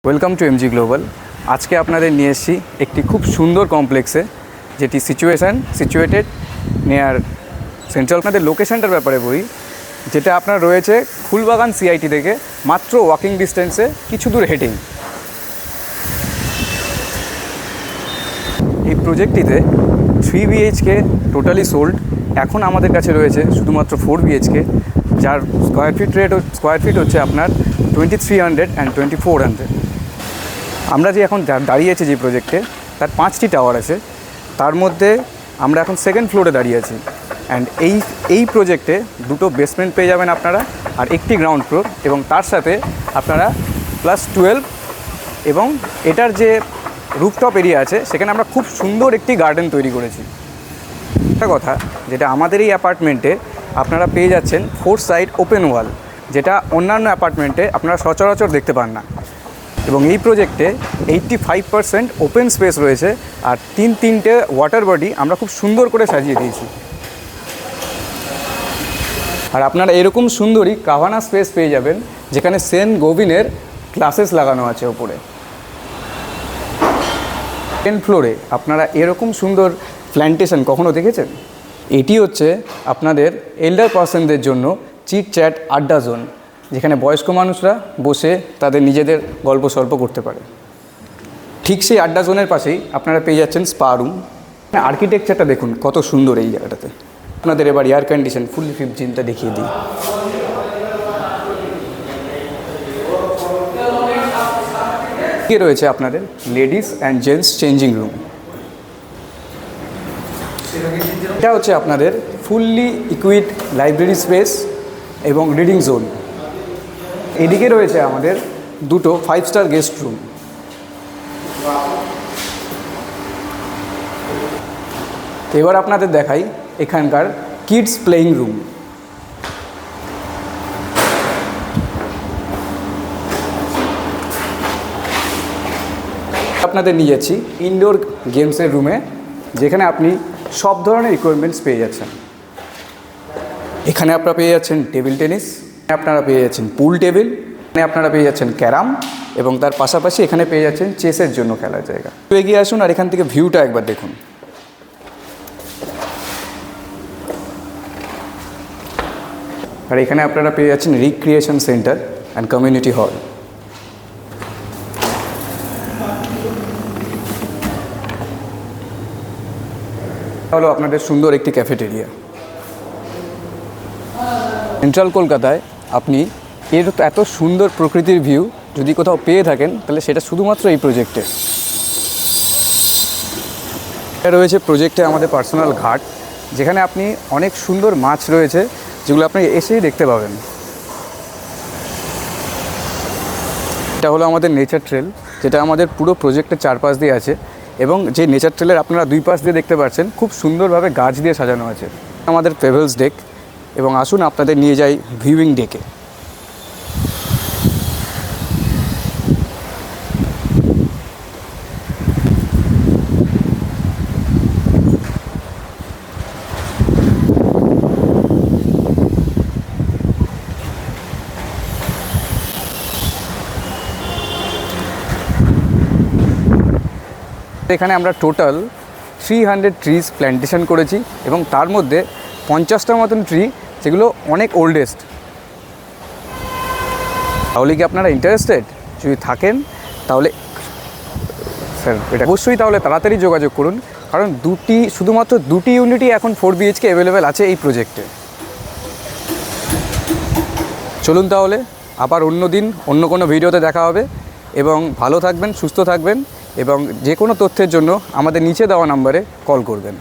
Welcome to MG global. আজকে আপনাদের নিয়ে এসেছি একটি খুব সুন্দর কমপ্লেক্সে, যেটি সিচুয়েটেড নিয়ার সেন্ট্রাল। আপনাদের লোকেশনটার ব্যাপারে বলি, যেটা আপনার রয়েছে ফুলবাগান সিআইটি থেকে মাত্র ওয়াকিং ডিস্টেন্সে কিছু দূর হেঁটেই। এই প্রজেক্টটিতে 3 BHK টোটালি সোল্ড। এখন আমাদের কাছে রয়েছে শুধুমাত্র 4 BHK, যার স্কোয়ার ফিট হচ্ছে আপনার 2300 অ্যান্ড 2400। আমরা যে এখন দাঁড়িয়েছি যে প্রজেক্টে, তার 5টি টাওয়ার আছে। তার মধ্যে আমরা এখন সেকেন্ড ফ্লোরে দাঁড়িয়ে আছি। অ্যান্ড এই প্রজেক্টে 2টো বেসমেন্ট পেয়ে যাবেন আপনারা, আর একটি গ্রাউন্ড ফ্লোর, এবং তার সাথে আপনারা +12, এবং এটার যে রুফটপ এরিয়া আছে সেখানে আমরা খুব সুন্দর একটি গার্ডেন তৈরি করেছি। একটা কথা, যেটা আমাদের এই অ্যাপার্টমেন্টে আপনারা পেয়ে যাচ্ছেন 4 সাইড ওপেন ওয়াল, যেটা অন্যান্য অ্যাপার্টমেন্টে আপনারা সচরাচর দেখতে পান না। এবং এই প্রজেক্টে 85% ওপেন স্পেস রয়েছে, আর তিনটে ওয়াটার বডি আমরা খুব সুন্দর করে সাজিয়ে দিয়েছি। আর আপনারা এরকম সুন্দরই কাভানা স্পেস পেয়ে যাবেন, যেখানে সেন্ট গোবিনের ক্লাসেস লাগানো আছে ওপরে। 10 ফ্লোরে আপনারা এরকম সুন্দর প্ল্যান্টেশন কখনো দেখেছেন? এটি হচ্ছে আপনাদের এল্ডার পার্সনদের জন্য চিট চ্যাট আড্ডা জোন, যেখানে বয়স্ক মানুষরা বসে তাদের নিজেদের গল্প সল্প করতে পারে। ঠিক সেই আড্ডা জোনের পাশেই আপনারা পেয়ে যাচ্ছেন স্পা রুম। আর্কিটেকচারটা দেখুন কত সুন্দর এই জায়গাটাতে। আপনাদের এবার এয়ার কন্ডিশন ফুললি ফিফ জিমটা দেখিয়ে দিই। রয়েছে আপনাদের ladies and gents changing room. এটা হচ্ছে আপনাদের ফুললি ইকুইপড লাইব্রেরি স্পেস এবং রিডিং জোন। এদিকে রয়েছে আমাদের 2টো 5 স্টার গেস্ট রুম। এবার আপনাদের দেখাই এখানকার কিডস প্লেইং রুম। আপনাদের নিয়ে যাচ্ছি ইনডোর গেমসের রুমে, যেখানে আপনি সব ধরনের ইকুইপমেন্টস পেয়ে যাচ্ছেন। এখানে আপনারা পেয়ে যাচ্ছেন টেবিল টেনিস, আপনারা পেয়ে যাচ্ছেন পুল টেবিল, আপনারা পেয়ে যাচ্ছেন ক্যারাম, এবং তার পাশাপাশি এখানে পেয়ে যাচ্ছেন চেসের জন্য খেলার জায়গা। তো এগিয়ে আসুন আর এখান থেকে ভিউটা একবার দেখুন। আর এখানে আপনারা পেয়ে যাচ্ছেন recreation centre and community hall. হলো আপনাদের সুন্দর একটি ক্যাফেটেরিয়া। সেন্ট্রাল কলকাতায় আপনি এত সুন্দর প্রকৃতির ভিউ যদি কোথাও পেয়ে থাকেন, তাহলে সেটা শুধুমাত্র এই প্রজেক্টে। এটা রয়েছে প্রজেক্টে আমাদের পার্সোনাল ঘাট, যেখানে আপনি অনেক সুন্দর মাছ রয়েছে, যেগুলো আপনি এসেই দেখতে পাবেন। এটা হলো আমাদের নেচার ট্রেল, যেটা আমাদের পুরো প্রজেক্টের চারপাশ দিয়ে আছে, এবং যে নেচার ট্রেলের আপনারা দুই পাশ দিয়ে দেখতে পাচ্ছেন খুব সুন্দরভাবে গাছ দিয়ে সাজানো আছে। আমাদের পেভেলস ডেক, এবং আসুন আপনাদের নিয়ে যাই ভিউইং ডেকে। এখানে আমরা টোটাল 300 ট্রিজ প্ল্যান্টেশন করেছি, এবং তার মধ্যে 50টার মতন ট্রি যেগুলো অনেক ওল্ডেস্ট। তাহলে কি আপনারা ইন্টারেস্টেড? যদি থাকেন তাহলে স্যার এটা অবশ্যই তাহলে তাড়াতাড়ি যোগাযোগ করুন, কারণ শুধুমাত্র 2টি ইউনিটই এখন 4 BHK অ্যাভেলেবেল আছে এই প্রজেক্টে। চলুন তাহলে আবার অন্য দিন অন্য কোনো ভিডিওতে দেখা হবে, এবং ভালো থাকবেন, সুস্থ থাকবেন, এবং যে কোনো তথ্যের জন্য আমাদের নিচে দেওয়া নাম্বারে কল করবেন।